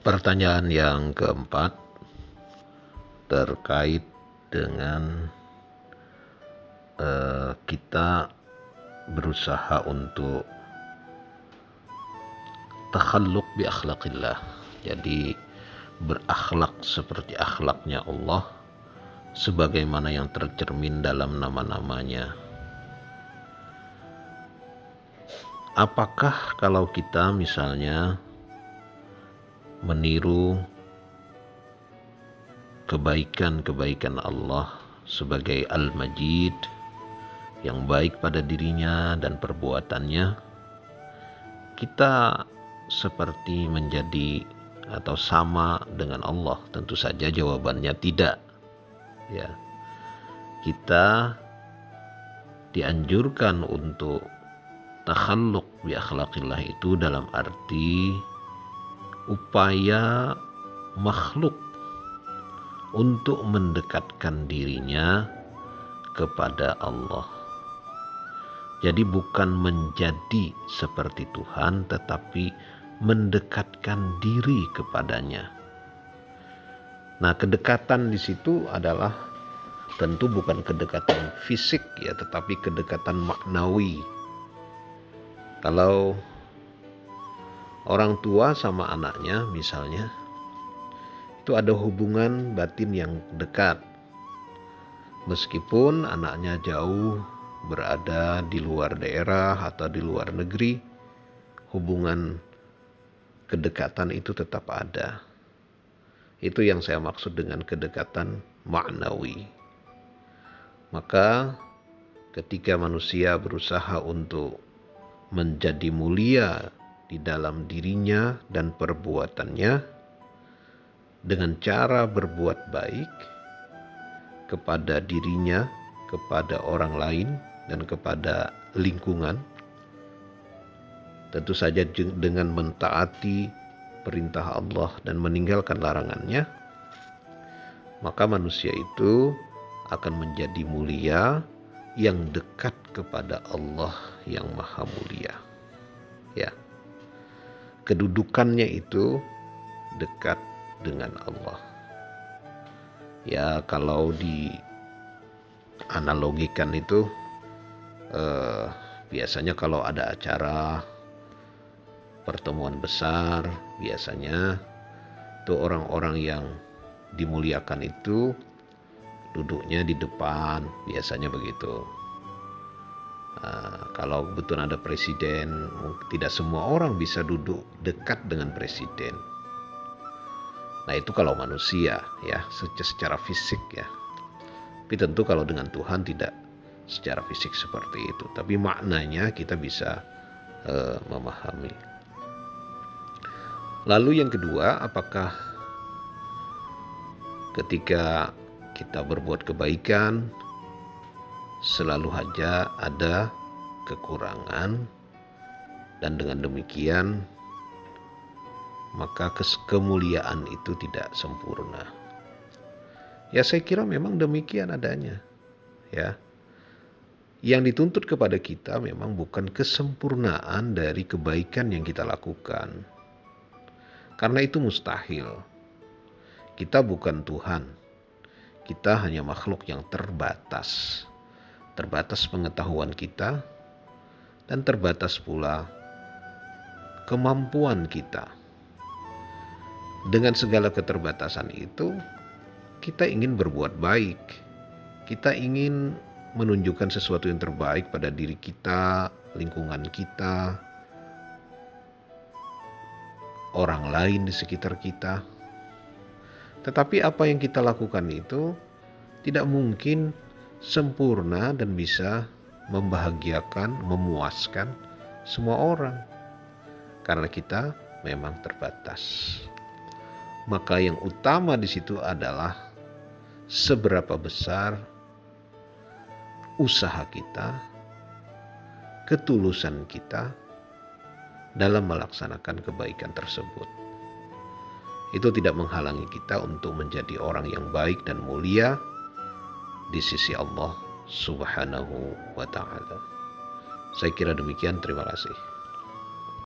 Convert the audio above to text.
Pertanyaan yang keempat terkait dengan kita berusaha untuk takhalluq bi akhlaqillah. Jadi berakhlak seperti akhlaknya Allah sebagaimana yang tercermin dalam nama-namanya. Apakah kalau kita misalnya meniru kebaikan-kebaikan Allah sebagai Al-Majid yang baik pada dirinya dan perbuatannya, kita seperti menjadi atau sama dengan Allah? Tentu saja jawabannya tidak. Ya, kita dianjurkan untuk takhalluq bi akhlaqillah itu dalam arti upaya makhluk untuk mendekatkan dirinya kepada Allah. Jadi bukan menjadi seperti Tuhan, tetapi mendekatkan diri kepadanya. Nah, kedekatan di situ adalah tentu bukan kedekatan fisik ya, tetapi kedekatan maknawi. Kalau orang tua sama anaknya misalnya, itu ada hubungan batin yang dekat. Meskipun anaknya jauh berada di luar daerah atau di luar negeri, hubungan kedekatan itu tetap ada. Itu yang saya maksud dengan kedekatan maknawi. Maka ketika manusia berusaha untuk menjadi mulia di dalam dirinya dan perbuatannya dengan cara berbuat baik kepada dirinya, kepada orang lain, dan kepada lingkungan, tentu saja dengan mentaati perintah Allah dan meninggalkan larangannya, maka manusia itu akan menjadi mulia yang dekat kepada Allah yang Maha Mulia. Ya, kedudukannya itu dekat dengan Allah. Ya, kalau di analogikan itu biasanya kalau ada acara pertemuan besar, biasanya itu orang-orang yang dimuliakan itu duduknya di depan, biasanya begitu. Kalau kebetulan ada presiden, tidak semua orang bisa duduk dekat dengan presiden. Nah, itu kalau manusia ya, secara fisik ya. Tapi tentu kalau dengan Tuhan tidak secara fisik seperti itu, tapi maknanya kita bisa memahami. Lalu yang kedua, apakah ketika kita berbuat kebaikan selalu saja ada kekurangan, dan dengan demikian maka kemuliaan itu tidak sempurna? Ya, saya kira memang demikian adanya. Ya, yang dituntut kepada kita memang bukan kesempurnaan dari kebaikan yang kita lakukan, karena itu mustahil. Kita bukan Tuhan, kita hanya makhluk yang terbatas pengetahuan kita, dan terbatas pula kemampuan kita. Dengan segala keterbatasan itu, kita ingin berbuat baik, kita ingin menunjukkan sesuatu yang terbaik pada diri kita, lingkungan kita, orang lain di sekitar kita. Tetapi apa yang kita lakukan itu tidak mungkin sempurna dan bisa membahagiakan, memuaskan semua orang, karena kita memang terbatas. Maka yang utama di situ adalah seberapa besar usaha kita, ketulusan kita dalam melaksanakan kebaikan tersebut. Itu tidak menghalangi kita untuk menjadi orang yang baik dan mulia di sisi Allah Subhanahu wa ta'ala. Saya kira demikian, terima kasih.